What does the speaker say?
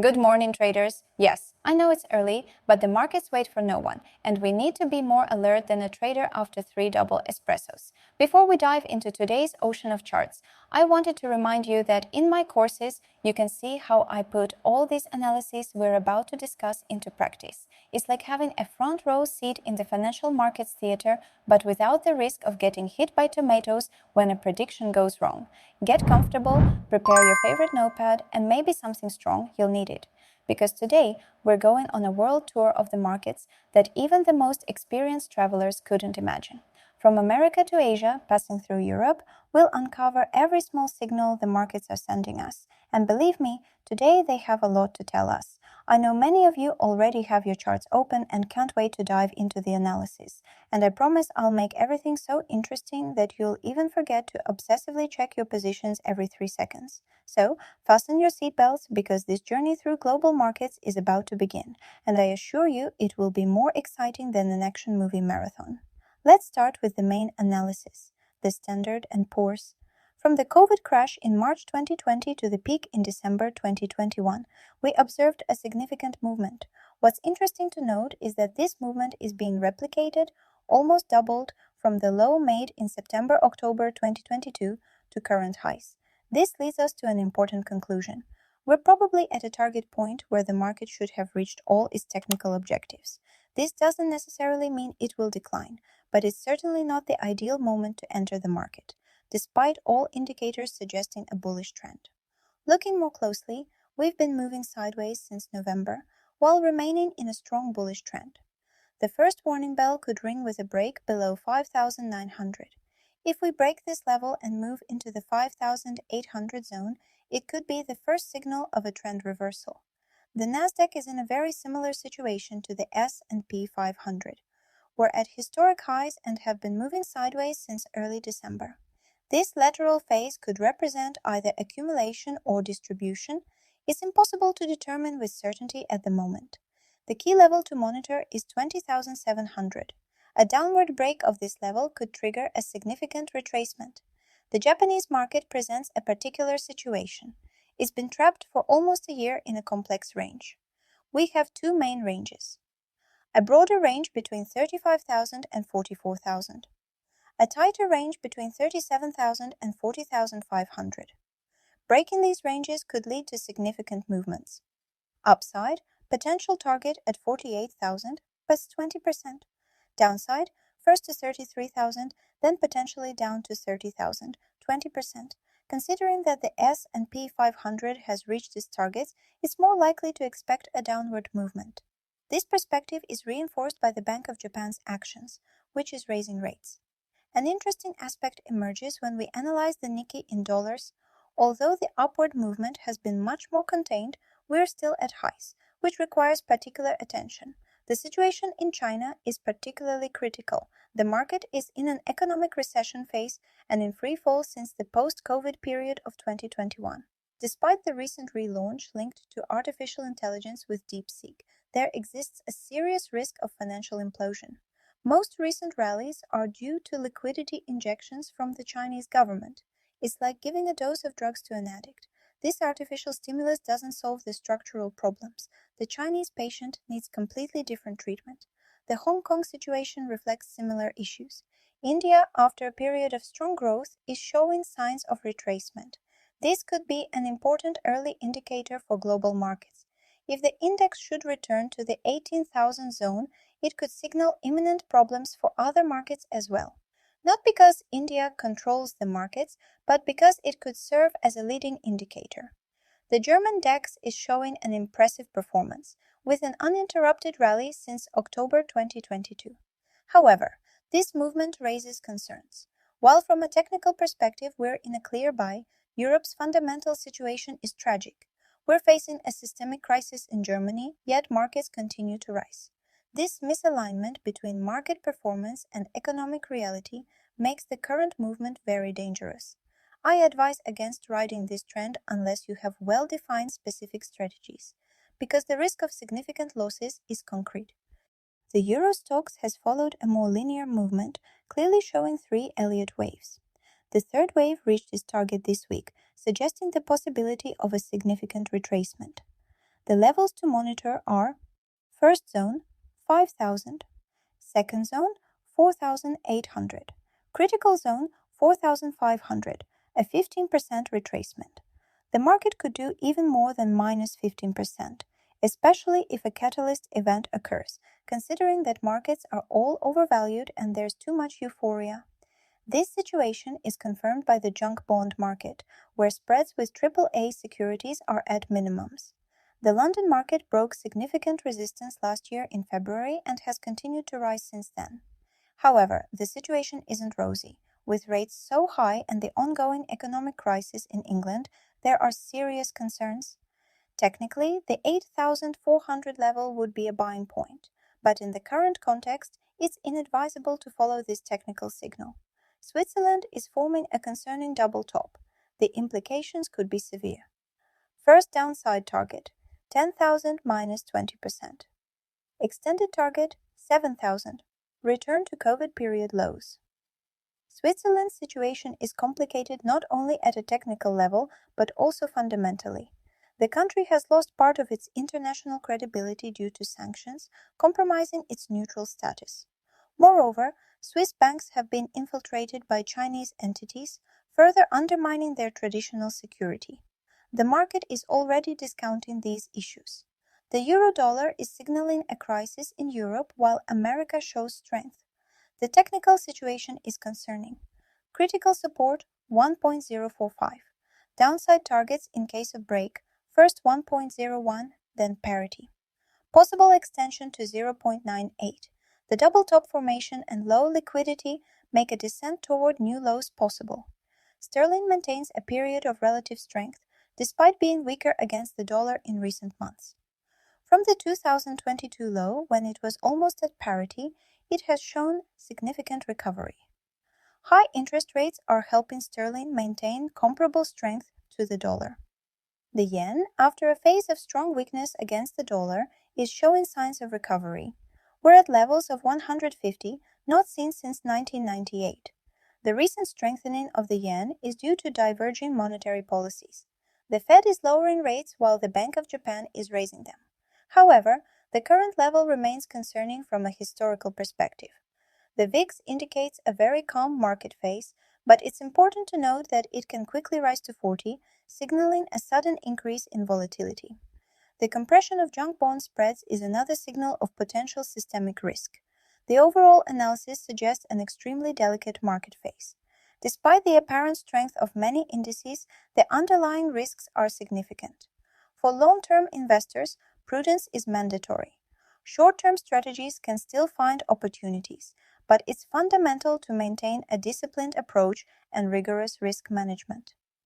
Good morning, traders. Yes, I know it's early, but the markets wait for no one, and we need to be more alert than a trader after 3 double espressos. Before we dive into today's ocean of charts, I wanted to remind you that in my courses, you can see how I put all these analyses we're about to discuss into practice. It's like having a front row seat in the financial markets theater, but without the risk of getting hit by tomatoes when a prediction goes wrong. Get comfortable, prepare your favorite notepad, and maybe something strong, you'll need it. Because today, we're going on a world tour of the markets that even the most experienced travelers couldn't imagine. From America to Asia, passing through Europe, we'll uncover every small signal the markets are sending us. And believe me, today they have a lot to tell us. I know many of you already have your charts open and can't wait to dive into the analysis. And I promise I'll make everything so interesting that you'll even forget to obsessively check your positions every 3 seconds. So, fasten your seatbelts because this journey through global markets is about to begin, and I assure you it will be more exciting than an action movie marathon. Let's start with the main analysis, the Standard & Poor's. From the COVID crash in March 2020 to the peak in December 2021, we observed a significant movement. What's interesting to note is that this movement is being replicated, almost doubled, from the low made in September-October 2022 to current highs. This leads us to an important conclusion. We're probably at a target point where the market should have reached all its technical objectives. This doesn't necessarily mean it will decline, but it's certainly not the ideal moment to enter the market, despite all indicators suggesting a bullish trend. Looking more closely, we've been moving sideways since November, while remaining in a strong bullish trend. The first warning bell could ring with a break below 5,900. If we break this level and move into the 5,800 zone, it could be the first signal of a trend reversal. The Nasdaq is in a very similar situation to the S&P 500. We're at historic highs and have been moving sideways since early December. This lateral phase could represent either accumulation or distribution. It's impossible to determine with certainty at the moment. The key level to monitor is 20,700. A downward break of this level could trigger a significant retracement. The Japanese market presents a particular situation. It's been trapped for almost a year in a complex range. We have two main ranges. A broader range between 35,000 and 44,000. A tighter range between 37,000 and 40,500. Breaking these ranges could lead to significant movements. Upside, potential target at 48,000 plus 20%. Downside, first to 33,000, then potentially down to 30,000, 20%. Considering that the S&P 500 has reached its targets, it's more likely to expect a downward movement. This perspective is reinforced by the Bank of Japan's actions, which is raising rates. An interesting aspect emerges when we analyze the Nikkei in dollars. Although the upward movement has been much more contained, we're still at highs, which requires particular attention. The situation in China is particularly critical. The market is in an economic recession phase and in free fall since the post-COVID period of 2021. Despite the recent relaunch linked to artificial intelligence with DeepSeek, there exists a serious risk of financial implosion. Most recent rallies are due to liquidity injections from the Chinese government. It's like giving a dose of drugs to an addict. This artificial stimulus doesn't solve the structural problems. The Chinese patient needs completely different treatment. The Hong Kong situation reflects similar issues. India, after a period of strong growth, is showing signs of retracement. This could be an important early indicator for global markets. If the index should return to the 18,000 zone, it could signal imminent problems for other markets as well. Not because India controls the markets, but because it could serve as a leading indicator. The German DAX is showing an impressive performance, with an uninterrupted rally since October 2022. However, this movement raises concerns. While from a technical perspective we're in a clear buy, Europe's fundamental situation is tragic. We're facing a systemic crisis in Germany, yet markets continue to rise. This misalignment between market performance and economic reality makes the current movement very dangerous. I advise against riding this trend unless you have well-defined specific strategies, because the risk of significant losses is concrete. The Euro Stoxx has followed a more linear movement, clearly showing 3 Elliott waves. The third wave reached its target this week, suggesting the possibility of a significant retracement. The levels to monitor are: first zone 5,000, second zone 4,800, critical zone 4,500, a 15% retracement. The market could do even more than minus 15%, especially if a catalyst event occurs, considering that markets are all overvalued and there's too much euphoria. This situation is confirmed by the junk bond market, where spreads with AAA securities are at minimums. The London market broke significant resistance last year in February and has continued to rise since then. However, the situation isn't rosy. With rates so high and the ongoing economic crisis in England, there are serious concerns. Technically, the 8,400 level would be a buying point, but in the current context, it's inadvisable to follow this technical signal. Switzerland is forming a concerning double top. The implications could be severe. First downside target, 10,000 minus 20%. Extended target, 7,000. Return to COVID period lows. Switzerland's situation is complicated not only at a technical level, but also fundamentally. The country has lost part of its international credibility due to sanctions, compromising its neutral status. Moreover, Swiss banks have been infiltrated by Chinese entities, further undermining their traditional security. The market is already discounting these issues. The euro-dollar is signaling a crisis in Europe while America shows strength. The technical situation is concerning. Critical support 1.045. Downside targets in case of break, first 1.01, then parity. Possible extension to 0.98. The double top formation and low liquidity make a descent toward new lows possible. Sterling maintains a period of relative strength, despite being weaker against the dollar in recent months. From the 2022 low, when it was almost at parity, it has shown significant recovery. High interest rates are helping sterling maintain comparable strength to the dollar. The yen, after a phase of strong weakness against the dollar, is showing signs of recovery. We're at levels of 150, not seen since 1998. The recent strengthening of the yen is due to diverging monetary policies. The Fed is lowering rates while the Bank of Japan is raising them. However, the current level remains concerning from a historical perspective. The VIX indicates a very calm market phase, but it's important to note that it can quickly rise to 40, signaling a sudden increase in volatility. The compression of junk bond spreads is another signal of potential systemic risk. The overall analysis suggests an extremely delicate market phase. Despite the apparent strength of many indices, the underlying risks are significant. For long-term investors, prudence is mandatory. Short-term strategies can still find opportunities, but it's fundamental to maintain a disciplined approach and rigorous risk management.